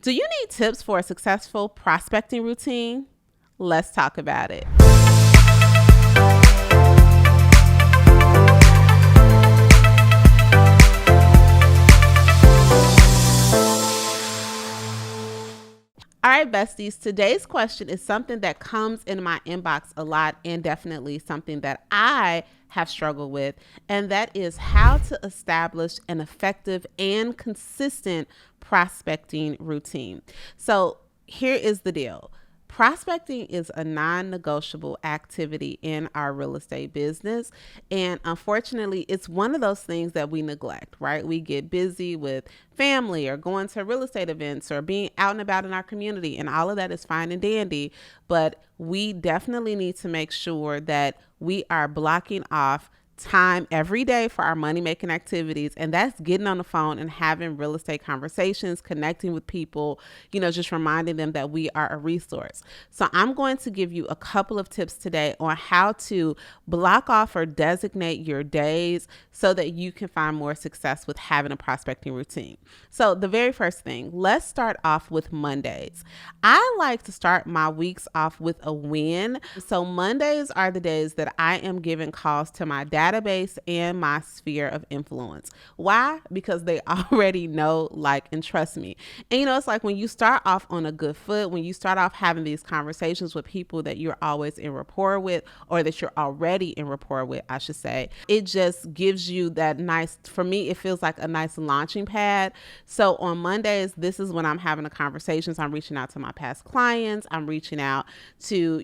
Do you need tips for a successful prospecting routine? Let's talk about it. All right, besties, today's question is something that comes in my inbox a lot and definitely something that I have struggled with, and that is how to establish an effective and consistent prospecting routine. So here is the deal. Prospecting is a non-negotiable activity in our real estate business. And unfortunately, it's one of those things that we neglect, right? We get busy with family or going to real estate events or being out and about in our community. And all of that is fine and dandy. But we definitely need to make sure that we are blocking off time every day for our money making activities, and that's getting on the phone and having real estate conversations, connecting with people, just reminding them that we are a resource. So I'm going to give you a couple of tips today on how to block off or designate your days so that you can find more success with having a prospecting routine. So the very first thing, let's start off with Mondays. I like to start my weeks off with a win. So Mondays are the days that I am giving calls to my database and my sphere of influence. Why? Because they already know, like, and trust me. And it's like when you start off on a good foot, when you start off having these conversations with people that you're always in rapport with, or that you're already in rapport with, I should say, it just gives you that nice, for me, it feels like a nice launching pad. So on Mondays, this is when I'm having the conversations. I'm reaching out to my past clients. I'm reaching out to,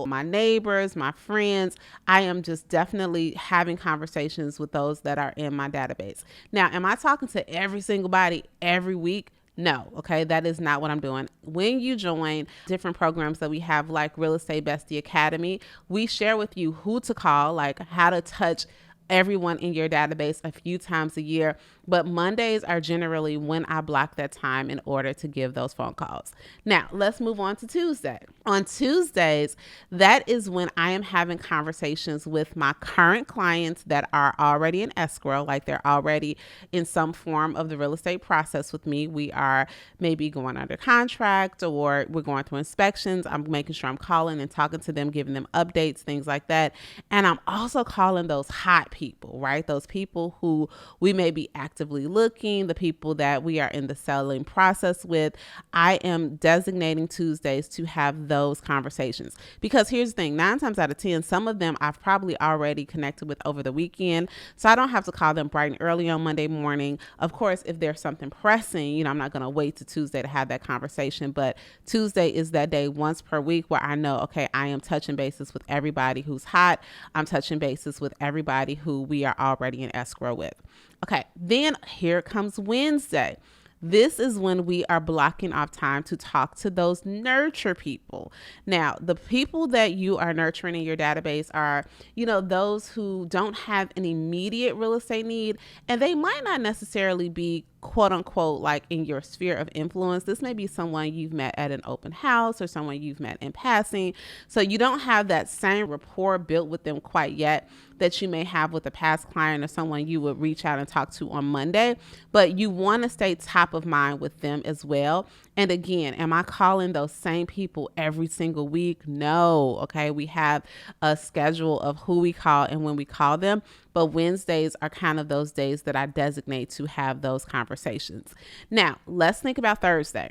my neighbors, my friends. I am just definitely having conversations with those that are in my database. Now, am I talking to every single body every week? No, okay, that is not what I'm doing. When you join different programs that we have, like Real Estate Bestie Academy, we share with you who to call, like how to touch everyone in your database a few times a year. But Mondays are generally when I block that time in order to give those phone calls. Now, let's move on to Tuesday. On Tuesdays, that is when I am having conversations with my current clients that are already in escrow, like they're already in some form of the real estate process with me. We are maybe going under contract or we're going through inspections. I'm making sure I'm calling and talking to them, giving them updates, things like that. And I'm also calling those hot people, right? Those people who we may be actively looking, the people that we are in the selling process with. I am designating Tuesdays to have those conversations, because here's the thing, 9 times out of 10, some of them I've probably already connected with over the weekend. So I don't have to call them bright and early on Monday morning. Of course, if there's something pressing, I'm not going to wait to Tuesday to have that conversation, but Tuesday is that day once per week where I know, okay, I am touching bases with everybody who's hot. I'm touching bases with everybody who we are already in escrow with. Okay, then here comes Wednesday. This is when we are blocking off time to talk to those nurture people. Now, the people that you are nurturing in your database are, those who don't have an immediate real estate need, and they might not necessarily be quote unquote like in your sphere of influence. This may be someone you've met at an open house or someone you've met in passing. So you don't have that same rapport built with them quite yet that you may have with a past client or someone you would reach out and talk to on Monday, but you want to stay top of mind with them as well. And again, am I calling those same people every single week? No. Okay. We have a schedule of who we call and when we call them, but Wednesdays are kind of those days that I designate to have those conversations. Now, let's think about Thursday,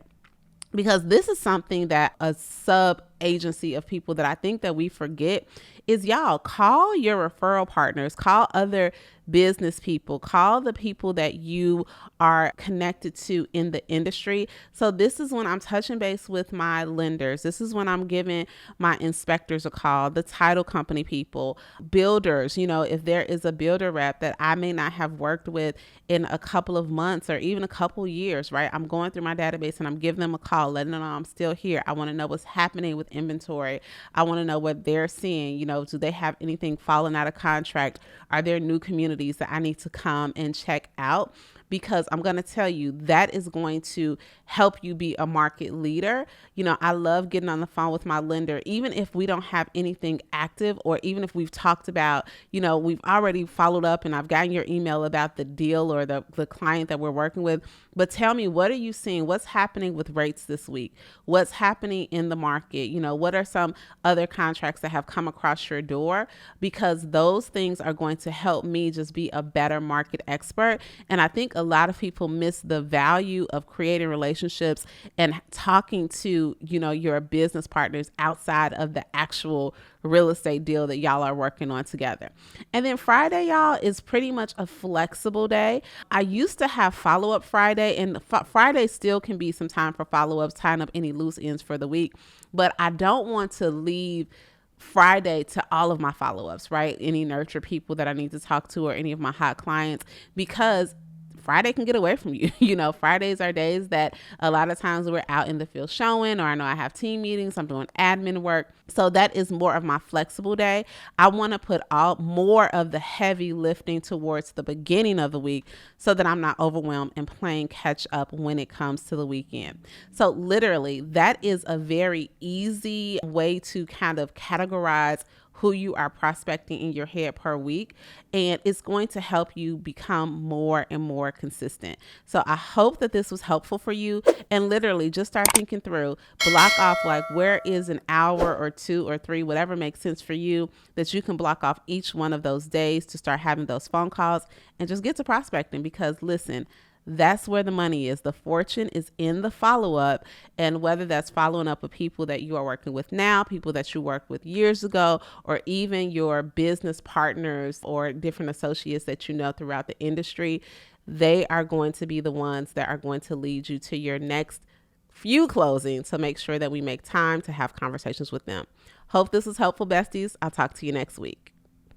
because this is something that a sub agency of people that I think that we forget is, y'all, call your referral partners, call other business people, call the people that you are connected to in the industry. So this is when I'm touching base with my lenders. This is when I'm giving my inspectors a call, the title company people, builders. If there is a builder rep that I may not have worked with in a couple of months or even a couple years, right? I'm going through my database and I'm giving them a call, letting them know I'm still here. I want to know what's happening with inventory. I want to know what they're seeing. Do they have anything falling out of contract? Are there new communities that I need to come and check out? because I'm going to tell you that is going to help you be a market leader. I love getting on the phone with my lender, even if we don't have anything active, or even if we've talked about, we've already followed up and I've gotten your email about the deal or the client that we're working with. But tell me, what are you seeing? What's happening with rates this week? What's happening in the market? What are some other contracts that have come across your door? Because those things are going to help me just be a better market expert. And I think a lot of people miss the value of creating relationships and talking to, your business partners outside of the actual real estate deal that y'all are working on together. And then Friday, y'all, is pretty much a flexible day. I used to have follow-up Friday, and Friday still can be some time for follow-ups, tying up any loose ends for the week. But I don't want to leave Friday to all of my follow-ups, right? Any nurture people that I need to talk to or any of my hot clients, because Friday can get away from you. Fridays are days that a lot of times we're out in the field showing, or I know I have team meetings, I'm doing admin work. So that is more of my flexible day. I want to put more of the heavy lifting towards the beginning of the week so that I'm not overwhelmed and playing catch up when it comes to the weekend. So literally, that is a very easy way to kind of categorize who you are prospecting in your head per week. And it's going to help you become more and more consistent. So I hope that this was helpful for you. And literally just start thinking through, block off where is an hour or 2 or 3, whatever makes sense for you, that you can block off each one of those days to start having those phone calls and just get to prospecting. Because listen, that's where the money is. The fortune is in the follow-up, and whether that's following up with people that you are working with now, people that you worked with years ago, or even your business partners or different associates that throughout the industry, they are going to be the ones that are going to lead you to your next few closings. So make sure that we make time to have conversations with them. Hope this was helpful, besties. I'll talk to you next week.